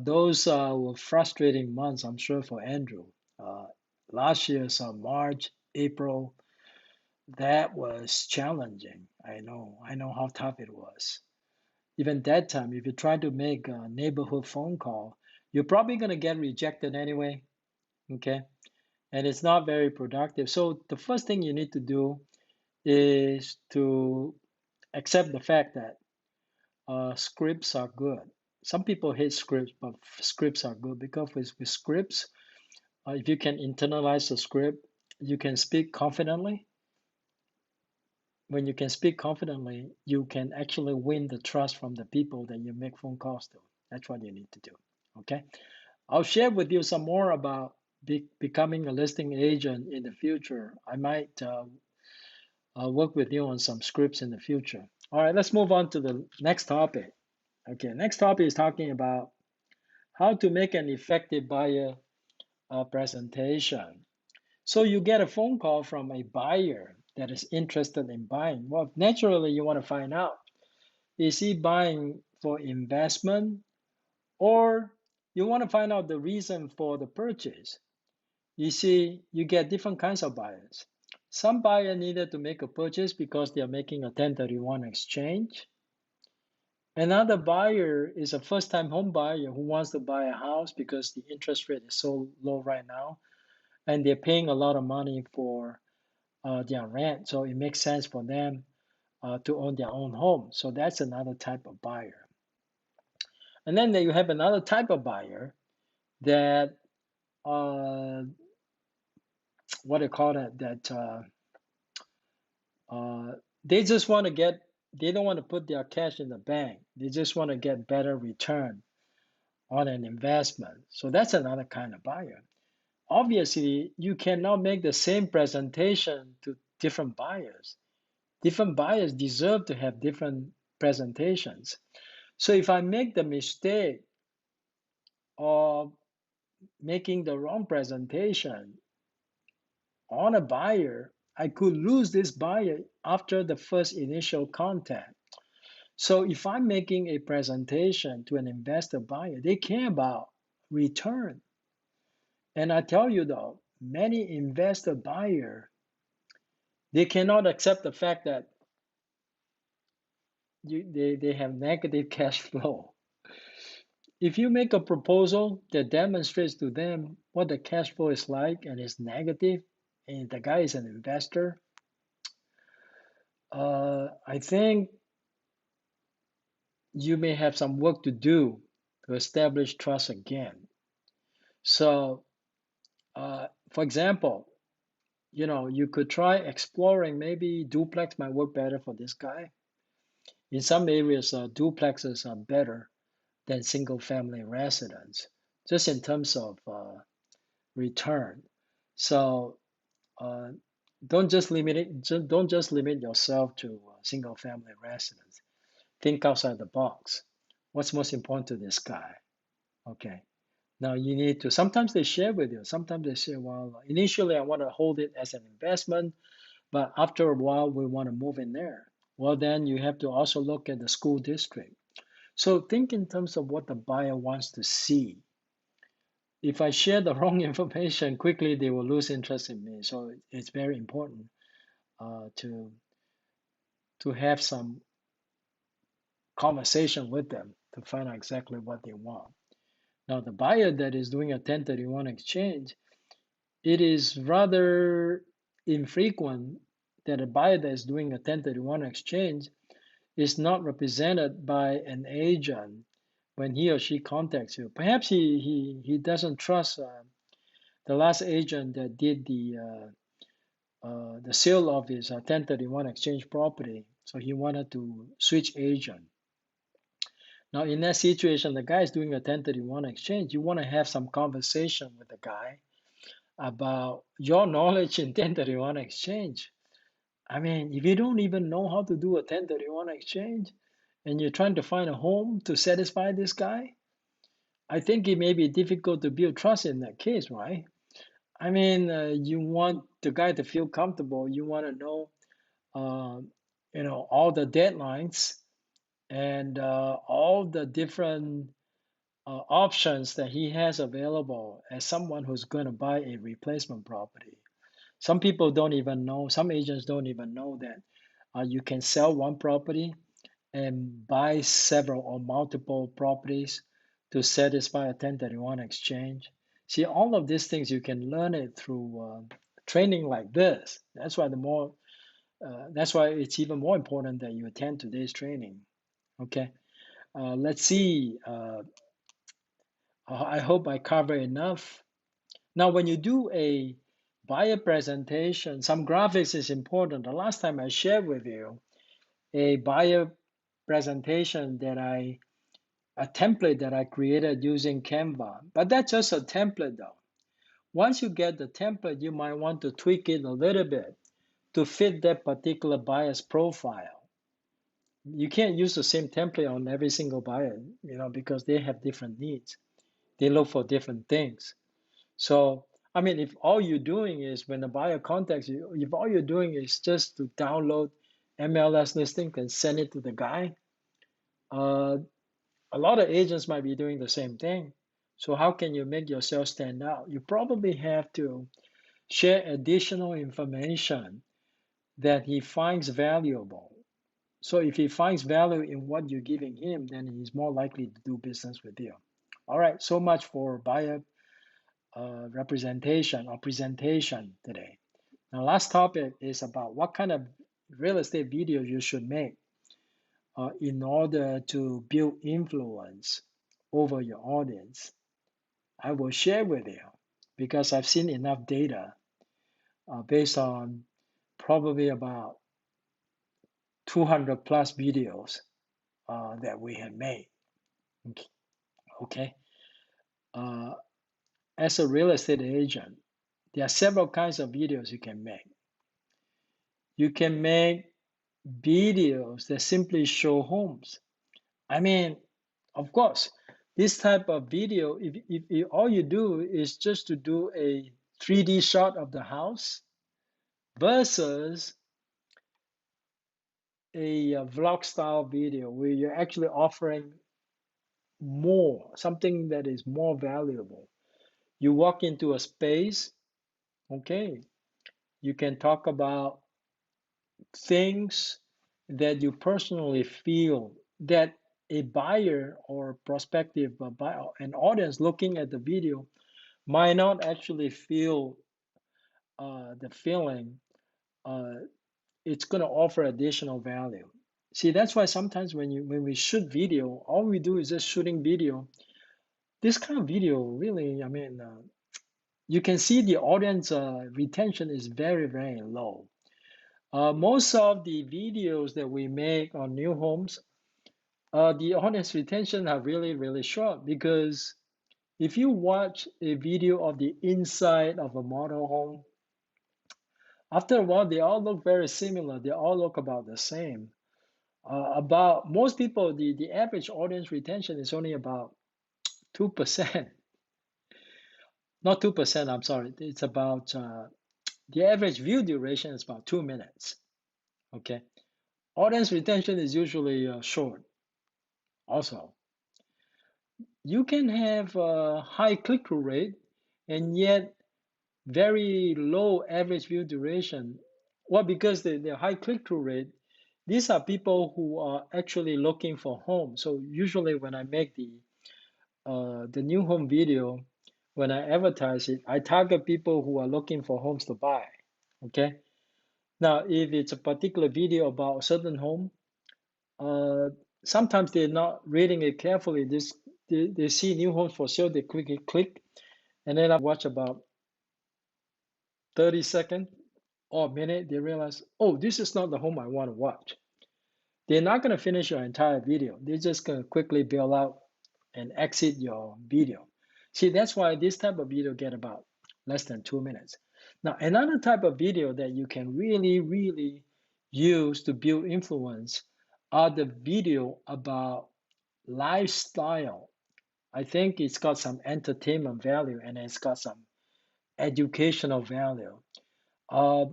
Those were frustrating months, I'm sure, for Andrew. Uh, Last year's March, April, that was challenging. I know how tough it was. Even that time, if you try to make a neighborhood phone call, you're probably going to get rejected anyway. Okay. And it's not very productive. So the first thing you need to do is to accept the fact that scripts are good. Some people hate scripts, but scripts are good because with scripts, if you can internalize the script, you can speak confidently. When you can speak confidently, you can actually win the trust from the people that you make phone calls to. That's what you need to do. Okay. I'll share with you some more about becoming a listing agent in the future. I might work with you on some scripts in the future. All right, let's move on to the next topic. Okay, next topic is talking about how to make an effective buyer presentation. So you get a phone call from a buyer that is interested in buying. Well, naturally, you want to find out, is he buying for investment or you want to find out the reason for the purchase? You see, you get different kinds of buyers. Some buyer needed to make a purchase because they are making a 1031 exchange. Another buyer is a first-time home buyer who wants to buy a house because the interest rate is so low right now, and they're paying a lot of money for their rent, so it makes sense for them to own their own home. So that's another type of buyer. And then you have another type of buyer that uh, what do you call it? That they just want to get they don't want to put their cash in the bank. They just want to get better return on an investment. So that's another kind of buyer. Obviously, you cannot make the same presentation to different buyers. Different buyers deserve to have different presentations. So if I make the mistake of making the wrong presentation on a buyer, I could lose this buyer after the first initial contact. So if I'm making a presentation to an investor buyer, they care about return. And I tell you though, many investor buyer, they cannot accept the fact that they have negative cash flow. If you make a proposal that demonstrates to them what the cash flow is like and is negative, and the guy is an investor, I think you may have some work to do to establish trust again. So, for example, you could try exploring maybe duplex might work better for this guy. In some areas, duplexes are better than single family residence, just in terms of return. So uh, don't just limit yourself to single family residence. Think outside the box. What's most important to this guy? Okay. Now you need to, sometimes they share with you. Sometimes they say, well, initially I want to hold it as an investment, but after a while we want to move in there. Well, then you have to also look at the school district. So think in terms of what the buyer wants to see. If I share the wrong information quickly, they will lose interest in me. So it's very important to have some conversation with them to find out exactly what they want. Now, the buyer that is doing a 1031 exchange, it is rather infrequent that a buyer that is doing a 1031 exchange is not represented by an agent when he or she contacts you. Perhaps he doesn't trust the last agent that did the sale of his 1031 exchange property, so he wanted to switch agent. Now, in that situation, the guy is doing a 1031 exchange. You want to have some conversation with the guy about your knowledge in 1031 exchange. I mean, if you don't even know how to do a 1031 exchange and you're trying to find a home to satisfy this guy, I think it may be difficult to build trust in that case, right? I mean, you want the guy to feel comfortable. You want to know, uh, all the deadlines and all the different options that he has available as someone who's going to buy a replacement property. Some people don't even know, some agents don't even know that you can sell one property and buy several or multiple properties to satisfy a 1031 exchange. See, all of these things you can learn it through training like this. That's why it's even more important that you attend today's training. Okay, let's see. I hope I cover enough. Now, when you do a buyer presentation, some graphics is important. The last time I shared with you a buyer presentation a template that I created using Canva, but that's just a template though. Once you get the template, you might want to tweak it a little bit to fit that particular buyer's profile. You can't use the same template on every single buyer, because they have different needs. They look for different things. So, I mean, if all you're doing is when the buyer contacts you, if all you're doing is just to download MLS listing and send it to the guy, uh, a lot of agents might be doing the same thing. So, how can you make yourself stand out? You probably have to share additional information that he finds valuable. So, if he finds value in what you're giving him, then he's more likely to do business with you. All right, so much for buyer representation or presentation today. Now, last topic is about what kind of real estate video you should make in order to build influence over your audience. I will share with you because I've seen enough data based on probably about 200 plus videos that we have made. Okay. Uh, as a real estate agent, there are several kinds of videos you can make. You can make videos that simply show homes. I mean, of course, this type of video, if all you do is just to do a 3D shot of the house versus a vlog style video where you're actually offering more, something that is more valuable. You walk into a space, okay, you can talk about things that you personally feel that a buyer or prospective buyer, an audience looking at the video might not actually feel the feeling. Uh, it's going to offer additional value. See, that's why sometimes when we shoot video, all we do is just shooting video. This kind of video, really, I mean, you can see the audience retention is very, very low. Most of the videos that we make on new homes, the audience retention are really, really short because if you watch a video of the inside of a model home, after a while, they all look very similar. They all look about the same. About most people, the average audience retention is only about 2%. Not 2%, I'm sorry. It's about the average view duration is about 2 minutes. Okay. Audience retention is usually short also. You can have a high click-through rate and yet very low average view duration. Well, because the high click-through rate, these are people who are actually looking for homes. So usually when I make the new home video, when I advertise it, I target people who are looking for homes to buy. Okay. Now, if it's a particular video about a certain home, uh, sometimes they're not reading it carefully. They see new homes for sale, they click, and then I watch about 30 seconds or a minute, they realize, oh, this is not the home I want to watch. They're not going to finish your entire video. They're just going to quickly bail out and exit your video. See, that's why this type of video get about less than 2 minutes. Now, another type of video that you can really, really use to build influence are the video about lifestyle. I think it's got some entertainment value and it's got some educational value. Uh,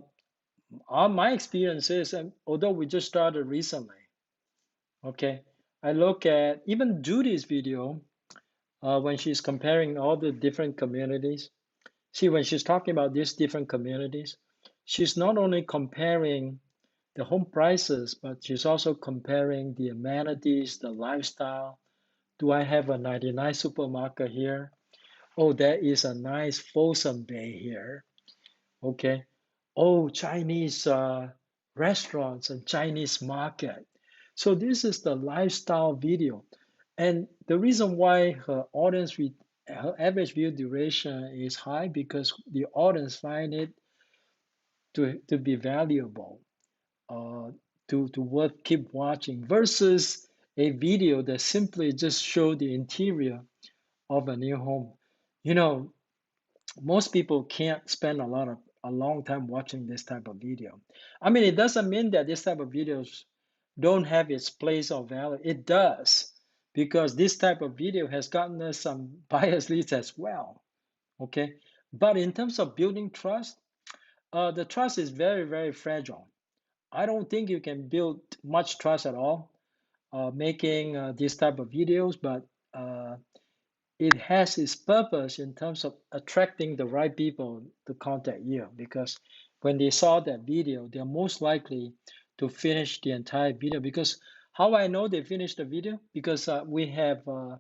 my experience is, and although we just started recently, okay, I look at even Judy's video when she's comparing all the different communities. See, when she's talking about these different communities, she's not only comparing the home prices, but she's also comparing the amenities, the lifestyle. Do I have a 99 supermarket here? Oh, there is a nice Folsom Bay here. Okay. Oh, Chinese restaurants and Chinese market. So this is the lifestyle video. And the reason why her average view duration is high because the audience find it to be valuable, uh, to worth keep watching versus a video that simply just show the interior of a new home. You know, most people can't spend a long time watching this type of video. I mean, it doesn't mean that this type of videos don't have its place or value. It does, because this type of video has gotten us some bias leads as well. Okay, but in terms of building trust, the trust is very, very fragile. I don't think you can build much trust at all making this type of videos, but uh, it has its purpose in terms of attracting the right people to contact you because when they saw that video, they're most likely to finish the entire video. Because how I know they finished the video? Because we have a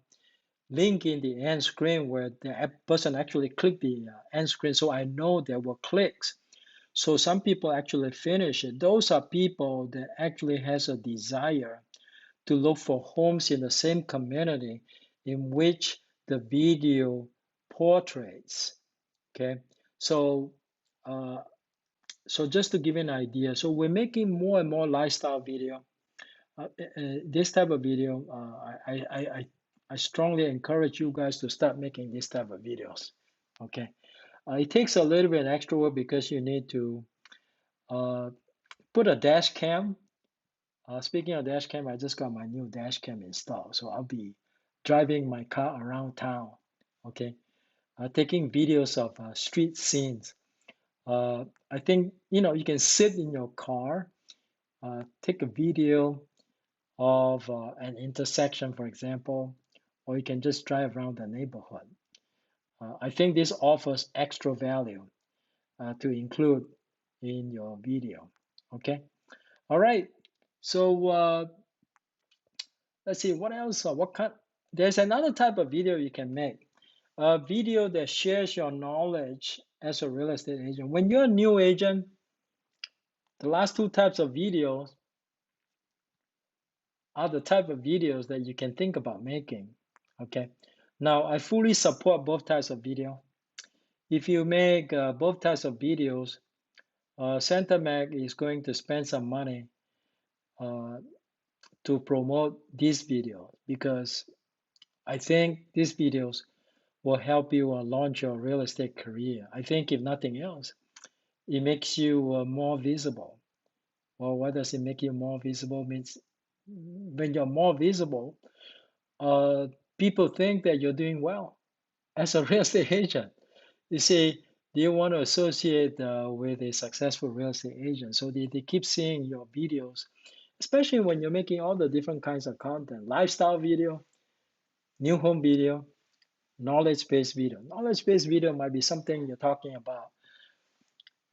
link in the end screen where the person actually clicked the end screen, so I know there were clicks. So some people actually finish it. Those are people that actually has a desire to look for homes in the same community in which the video portraits. Okay, so uh, So just to give you an idea, so we're making more and more lifestyle video. This type of video, I strongly encourage you guys to start making this type of videos. Okay, it takes a little bit extra work because you need to uh, put a dash cam. Speaking of dash cam, I just got my new dash cam installed, so I'll be driving my car around town. Okay, taking videos of street scenes. I think you can sit in your car, take a video of an intersection, for example, or you can just drive around the neighborhood. I think this offers extra value to include in your video. Okay. All right. So let's see what else. What kind? There's another type of video you can make. A video that shares your knowledge as a real estate agent. When you're a new agent, the last two types of videos are the type of videos that you can think about making. Okay. Now, I fully support both types of video. If you make both types of videos, Centermac is going to spend some money uh, to promote these videos because I think these videos will help you launch your real estate career. I think if nothing else, it makes you more visible. Well, what does it make you more visible? Means when you're more visible, uh, people think that you're doing well as a real estate agent. You see, they want to associate with a successful real estate agent. So they keep seeing your videos, especially when you're making all the different kinds of content, lifestyle video, new home video, knowledge-based video. Knowledge-based video might be something you're talking about.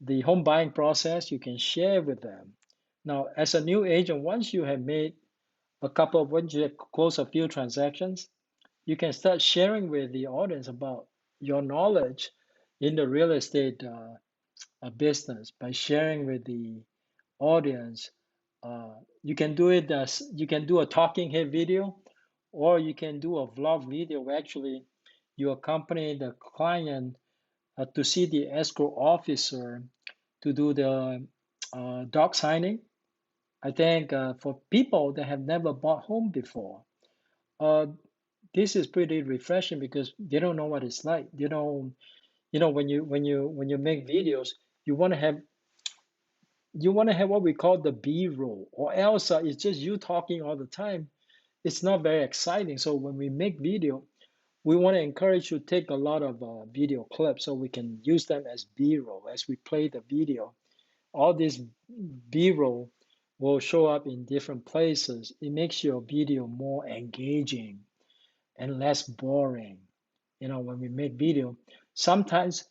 The home buying process, you can share with them. Now, as a new agent, once you have made once you have closed a few transactions, you can start sharing with the audience about your knowledge in the real estate business by sharing with the audience. You can do it as you can do a talking head video, or you can do a vlog video where actually you accompany the client to see the escrow officer to do the doc signing. I think for people that have never bought home before, uh, this is pretty refreshing because they don't know what it's like. They don't, when you make videos, you want to have what we call the B-roll, or else it's just you talking all the time. It's not very exciting. So when we make video, we want to encourage you to take a lot of video clips so we can use them as B-roll as we play the video. All this B-roll will show up in different places. It makes your video more engaging and less boring. When we make video, sometimes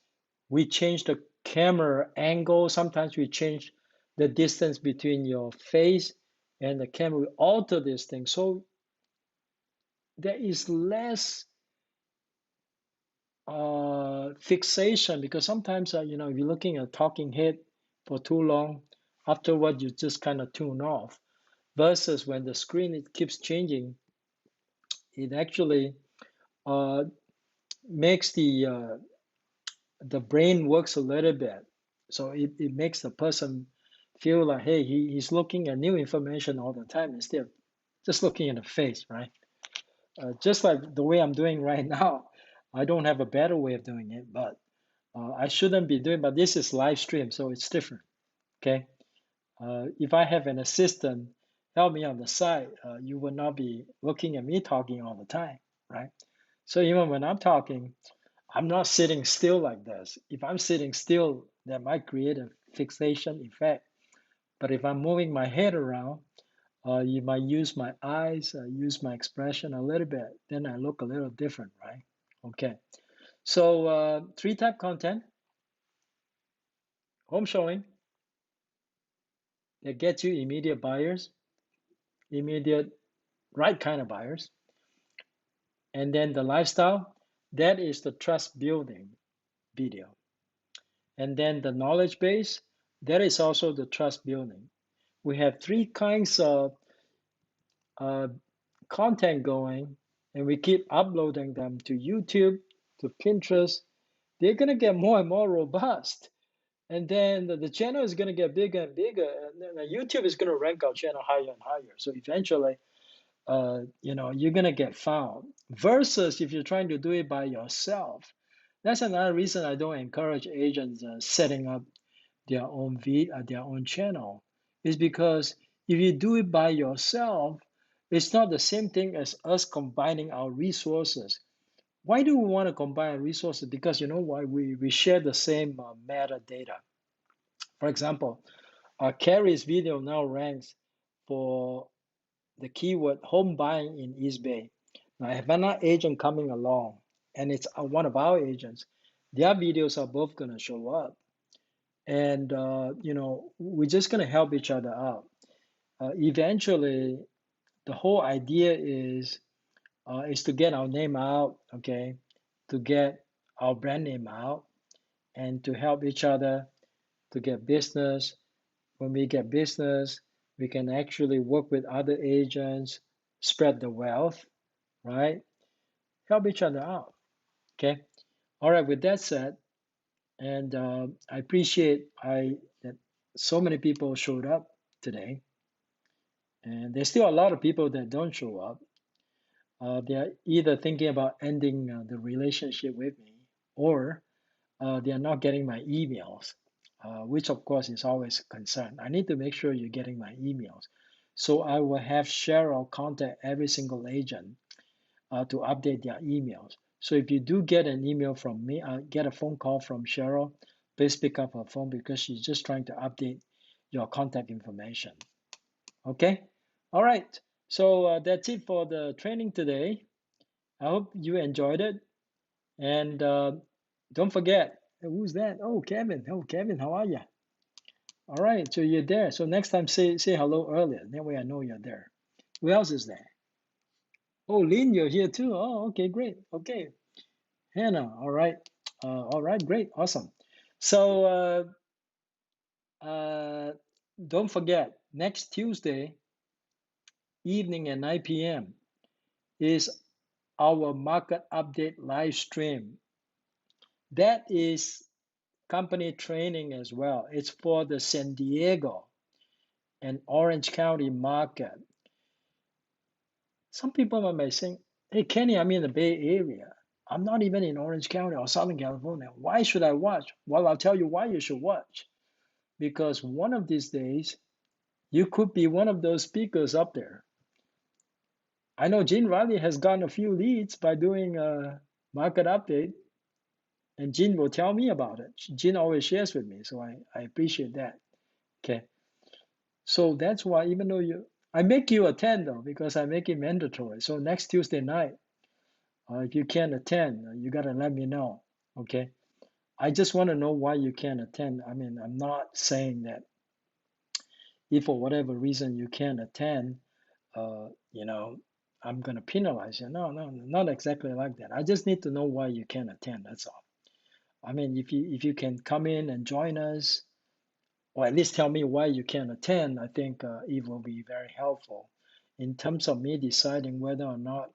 we change the camera angle, sometimes we change the distance between your face and the camera. We alter this thing so there is less fixation because sometimes if you're looking at a talking head for too long, afterward you just kind of tune off. Versus when the screen it keeps changing, it actually uh, makes the brain works a little bit. So it makes the person feel like, hey, he's looking at new information all the time instead of just looking at the face, right? Just like the way I'm doing right now. I don't have a better way of doing it, but I shouldn't be doing, but this is live stream, so it's different, okay? If I have an assistant help me on the side, you will not be looking at me talking all the time, right? So even when I'm talking, I'm not sitting still like this. If I'm sitting still, that might create a fixation effect. But if I'm moving my head around, you might use my eyes, use my expression a little bit, then I look a little different, right? Okay. So three type content: home showing that gets you immediate buyers, immediate right kind of buyers, and then the lifestyle, that is the trust building video. And then the knowledge base, that is also the trust building. We have three kinds of uh, content going, and we keep uploading them to YouTube, to Pinterest. They're going to get more and more robust. And then the channel is going to get bigger and bigger, and then YouTube is going to rank our channel higher and higher. So eventually, you're going to get found. Versus if you're trying to do it by yourself. That's another reason I don't encourage agents setting up their own channel, is because if you do it by yourself, it's not the same thing as us combining our resources. Why do we want to combine resources? Because you know why? We share the same metadata. For example, Carrie's video now ranks for the keyword home buying in East Bay. Now, I have another agent coming along, and it's one of our agents. Their videos are both going to show up. And, we're just going to help each other out. Eventually, the whole idea is to get our name out, okay, to get our brand name out, and to help each other to get business. When we get business, we can actually work with other agents, spread the wealth, right? Help each other out, okay? All right, with that said, and I appreciate that so many people showed up today, and there's still a lot of people that don't show up. They're either thinking about ending the relationship with me, or they are not getting my emails, which of course is always a concern. I need to make sure you're getting my emails. So I will have Cheryl contact every single agent to update their emails. So if you do get an email from me, get a phone call from Cheryl, please pick up her phone because she's just trying to update your contact information. Okay? All right. So that's it for the training today. I hope you enjoyed it. And don't forget, who's that? Oh, Kevin. Oh, Kevin, how are you? All right, so you're there. So next time, say hello earlier. That way I know you're there. Who else is there? Oh, Lynn, you're here too. Oh, okay, great. Okay, Hannah. All right, great, awesome. So don't forget, next Tuesday evening at 9 p.m. is our market update live stream. That is company training as well. It's for the San Diego and Orange County market. Some people might be saying, hey, Kenny, I'm in the Bay Area. I'm not even in Orange County or Southern California. Why should I watch? Well, I'll tell you why you should watch. Because one of these days, you could be one of those speakers up there. I know Gene Riley has gotten a few leads by doing a market update, and Gene will tell me about it. Gene always shares with me, so I appreciate that. Okay. So that's why even though I make you attend though, because I make it mandatory. So next Tuesday night, if you can't attend, you gotta let me know, okay? I just want to know why you can't attend. I mean, I'm not saying that if for whatever reason you can't attend, uh, you know, I'm gonna penalize you. No, no, not exactly like that. I just need to know why you can't attend. That's all. I mean, if you can come in and join us, or at least tell me why you can't attend, I think it will be very helpful in terms of me deciding whether or not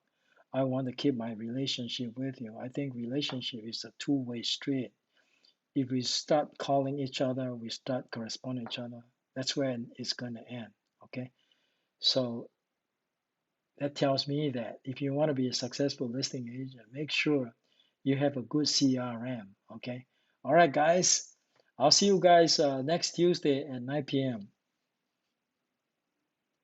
I want to keep my relationship with you. I think relationship is a two-way street. If we start calling each other, we start corresponding each other, that's when it's going to end. Okay. So that tells me that if you want to be a successful listing agent, make sure you have a good CRM. Okay. All right, guys. I'll see you guys next Tuesday at 9 p.m.